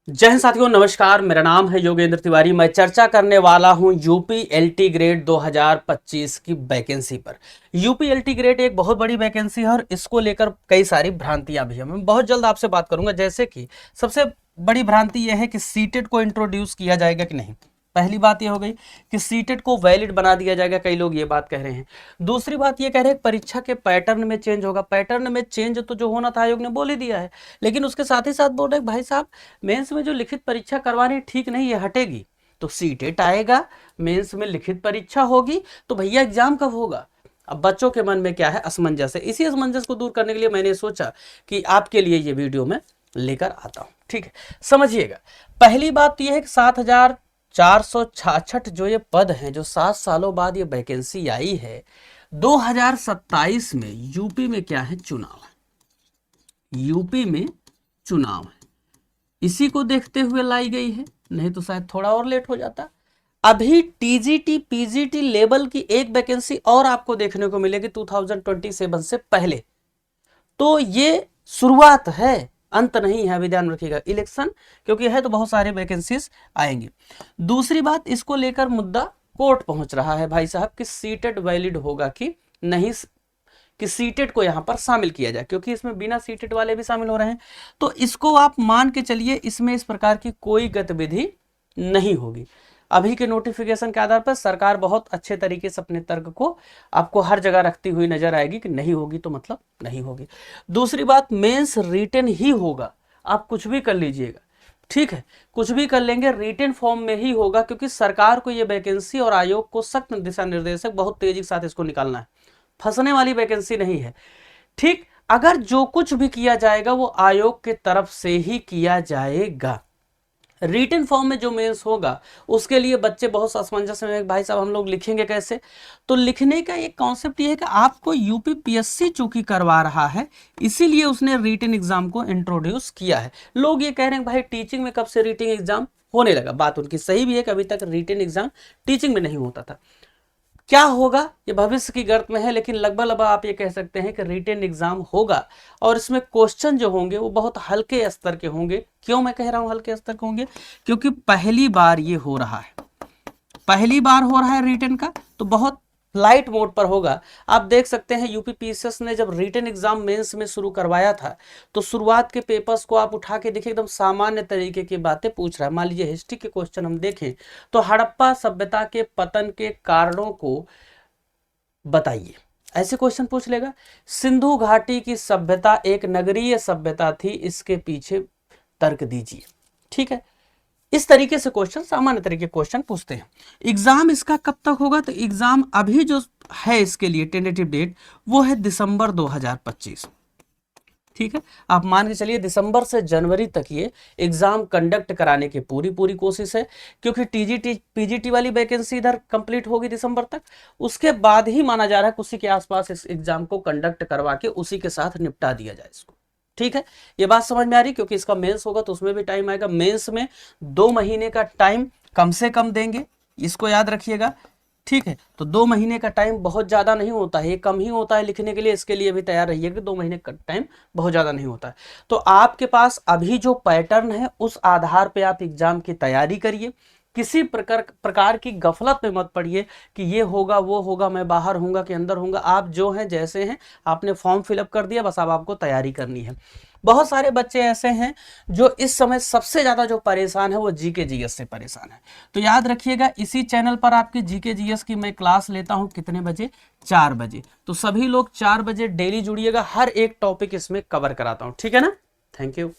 जय हिंद साथियों, नमस्कार। मेरा नाम है योगेंद्र तिवारी। मैं चर्चा करने वाला हूं यूपी एलटी ग्रेड 2025 की वैकेंसी पर। यूपी एलटी ग्रेड एक बहुत बड़ी वैकेंसी है और इसको लेकर कई सारी भ्रांतियां भी हैं। मैं बहुत जल्द आपसे बात करूंगा। जैसे कि सबसे बड़ी भ्रांति यह है कि सीटेट को इंट्रोड्यूस किया जाएगा कि नहीं। पहली बात यह हो गई कि सीटेट को वैलिड बना दिया जाएगा, कई लोग ये बात कह रहे हैं। दूसरी बात ये कह रहे हैं परीक्षा के पैटर्न में चेंज होगा। पैटर्न में चेंज तो जो होना था आयोग ने बोल ही दिया है, लेकिन उसके साथ ही साथ बोल रहे भाई साहब मेंस में जो लिखित परीक्षा करवानी ठीक नहीं है, हटेगी। तो सीटेट आएगा, मेंस में लिखित परीक्षा होगी, तो भैया एग्जाम कब होगा। अब बच्चों के मन में क्या है, असमंजस है। इसी असमंजस को दूर करने के लिए मैंने सोचा कि आपके लिए ये वीडियो मैं लेकर आता हूं। ठीक है, समझिएगा। पहली बात तो यह है कि 7,466 जो ये पद हैं, जो 7 सालों बाद ये वैकेंसी आई है, 2027 में यूपी में क्या है, चुनाव है। यूपी में चुनाव है, इसी को देखते हुए लाई गई है, नहीं तो शायद थोड़ा और लेट हो जाता। अभी टीजीटी पीजीटी लेवल की एक वैकेंसी और आपको देखने को मिलेगी 2027 से पहले। तो ये शुरुआत है, अंत नहीं है। अभी ध्यान रखिएगा, इलेक्शन क्योंकि है तो बहुत सारे वैकेंसीज आएंगे। दूसरी बात, इसको लेकर मुद्दा कोर्ट पहुंच रहा है भाई साहब कि सीटेट वैलिड होगा कि नहीं, कि सीटेट को यहां पर शामिल किया जाए, क्योंकि इसमें बिना सीटेट वाले भी शामिल हो रहे हैं। तो इसको आप मान के चलिए, इसमें इस प्रकार की कोई गतिविधि नहीं होगी। अभी के नोटिफिकेशन के आधार पर सरकार बहुत अच्छे तरीके से अपने तर्क को आपको हर जगह रखती हुई नजर आएगी कि नहीं होगी तो मतलब नहीं होगी। दूसरी बात, मेंस रिटन ही होगा। आप कुछ भी कर लीजिएगा, ठीक है, कुछ भी कर लेंगे, रिटन फॉर्म में ही होगा, क्योंकि सरकार को यह वैकेंसी और आयोग को सख्त दिशा निर्देशक बहुत तेजी के साथ इसको निकालना है। फंसने वाली वैकेंसी नहीं है। ठीक, अगर जो कुछ भी किया जाएगा वो आयोग के तरफ से ही किया जाएगा। रिटन फॉर्म में जो मेंस होगा उसके लिए बच्चे बहुत असमंजस में, भाई साहब हम लोग लिखेंगे कैसे। तो लिखने का एक कॉन्सेप्ट ये है कि आपको यूपीपीएससी चूंकि करवा रहा है, इसीलिए उसने रिटन एग्जाम को इंट्रोड्यूस किया है। लोग ये कह रहे हैं भाई टीचिंग में कब से रिटन एग्जाम होने लगा। बात उनकी सही भी है कि अभी तक रिटन एग्जाम टीचिंग में नहीं होता था। क्या होगा ये भविष्य की गर्त में है, लेकिन लगभग आप ये कह सकते हैं कि रिटन एग्जाम होगा और इसमें क्वेश्चन जो होंगे वो बहुत हल्के स्तर के होंगे। क्यों मैं कह रहा हूं हल्के स्तर के होंगे, क्योंकि पहली बार ये हो रहा है, पहली बार हो रहा है रिटन का, तो बहुत लाइट मोड पर होगा। आप देख सकते हैं यूपीपीएससी ने जब रिटन एग्जाम मेंस में शुरू करवाया था, तो शुरुआत के पेपर्स को आप उठा के देखिए, एकदम सामान्य तरीके की बातें पूछ रहा है। मान लीजिए हिस्ट्री के क्वेश्चन हम देखें तो हड़प्पा सभ्यता के पतन के कारणों को बताइए, ऐसे क्वेश्चन पूछ लेगा। सिंधु घाटी की सभ्यता एक नगरीय सभ्यता थी, इसके पीछे तर्क दीजिए। ठीक है, इस तरीके से क्वेश्चन, सामान्य तरीके क्वेश्चन पूछते हैं। एग्जाम इसका कब तक होगा, तो एग्जाम अभी जो है इसके लिए टेंटेटिव डेट वो है दिसंबर 2025। ठीक है, आप मान के चलिए दिसंबर से जनवरी तक ये एग्जाम कंडक्ट कराने की पूरी पूरी कोशिश है, क्योंकि टीजीटी पीजीटी वाली वैकेंसी इधर कंप्लीट होगी दिसंबर तक। उसके बाद ही माना जा रहा है कि उसी के आसपास इस एग्जाम को कंडक्ट करवा के उसी के साथ निपटा दिया जाए इसको। ठीक है, ये बात समझ में आ रही, क्योंकि इसका मेंस होगा तो उसमें भी टाइम आएगा। मेंस में 2 महीने का टाइम कम से कम देंगे, इसको याद रखिएगा। ठीक है, तो 2 महीने का टाइम बहुत ज्यादा नहीं होता है, ये कम ही होता है लिखने के लिए। इसके लिए भी तैयार रहिए कि 2 महीने का टाइम बहुत ज्यादा नहीं होता है। तो आपके पास अभी जो पैटर्न है उस आधार पे आप एग्जाम की तैयारी करिए। किसी प्रकार की गफलत में मत पड़िए कि ये होगा वो होगा, मैं बाहर होऊंगा कि अंदर होऊंगा। आप जो हैं जैसे हैं, आपने फॉर्म फिलअप कर दिया, बस अब आपको तैयारी करनी है। बहुत सारे बच्चे ऐसे हैं जो इस समय सबसे ज्यादा जो परेशान है वो जीके जीएस से परेशान है। तो याद रखिएगा, इसी चैनल पर आपकी जीके जीएस की मैं क्लास लेता हूं, कितने बजे, 4 बजे। तो सभी लोग 4 बजे डेली जुड़िएगा, हर एक टॉपिक इसमें कवर कराता हूं। ठीक है ना, थैंक यू।